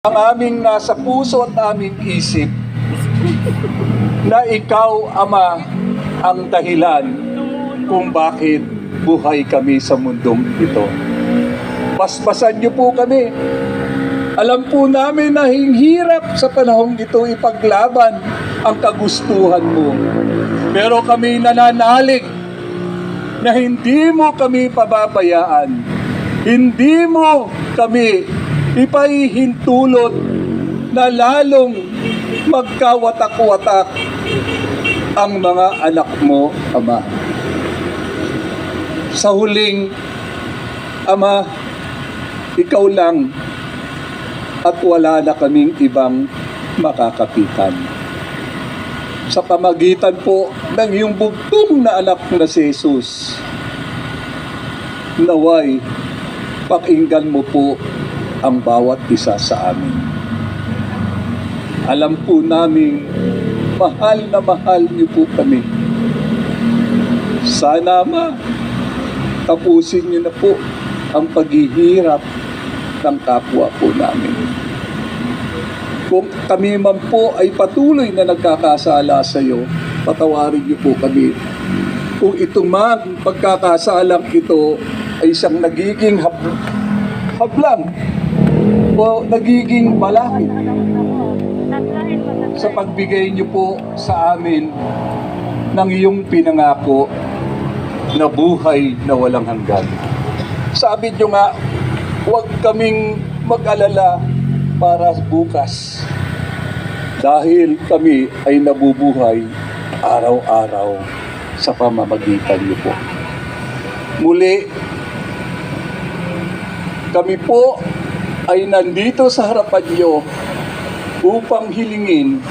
Ang aming nasa puso at aming isip na ikaw, Ama, ang dahilan kung bakit buhay kami sa mundong ito. Basbasan niyo po kami. Alam po namin na hirap sa panahong ito ipaglaban ang kagustuhan mo. Pero kami nananalig na hindi mo kami pababayaan. Hindi mo kami ipahihintulot na lalong magkawatak-watak ang mga anak mo, Ama. Sa huling, Ama, ikaw lang at wala na kaming ibang makakapitan. Sa pamagitan po ng iyong bugtong na anak na si Jesus, naway pakinggan mo po ang bawat isa sa amin. Alam po namin, mahal na mahal niyo po kami. Sana, Ama, tapusin niyo na po ang paghihirap ng kapwa po namin. Kung kami man po ay patuloy na nagkakasala sa iyo, patawarin niyo po kami. Kung ito man, pagkakasalang ito ay isang nagiging hablang o nagiging balakid sa pagbigay niyo po sa amin ng iyong pinangako na buhay na walang hanggan. Sabi niyo nga, huwag kaming mag-alala para bukas dahil kami ay nabubuhay araw-araw sa pamamagitan niyo po. Muli, kami po ay nandito sa harapan niyo upang hilingin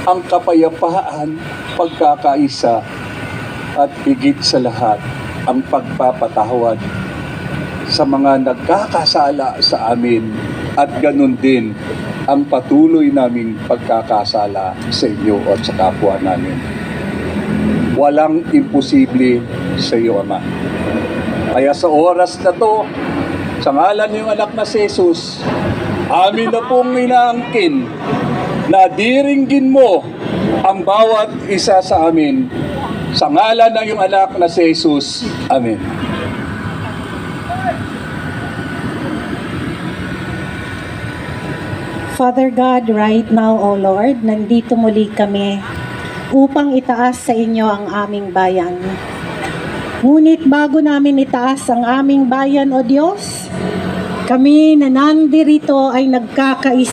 ang kapayapaan, pagkakaisa, at higit sa lahat ang pagpapatawad sa mga nagkakasala sa amin at ganun din ang patuloy naming pagkakasala sa inyo at sa kapwa namin. Walang imposible sa iyo, Ama. Kaya sa oras na to, sa ngalan ng anak na si Jesus, amin na pong inaangkin na diringgin mo ang bawat isa sa amin. Sa ngalan ng iyong anak na si Jesus. Amen. Father God, right now, O Lord, nandito muli kami upang itaas sa inyo ang aming bayan. Ngunit bago namin itaas ang aming bayan, O Diyos, kami na nandirito ay nagkakaisa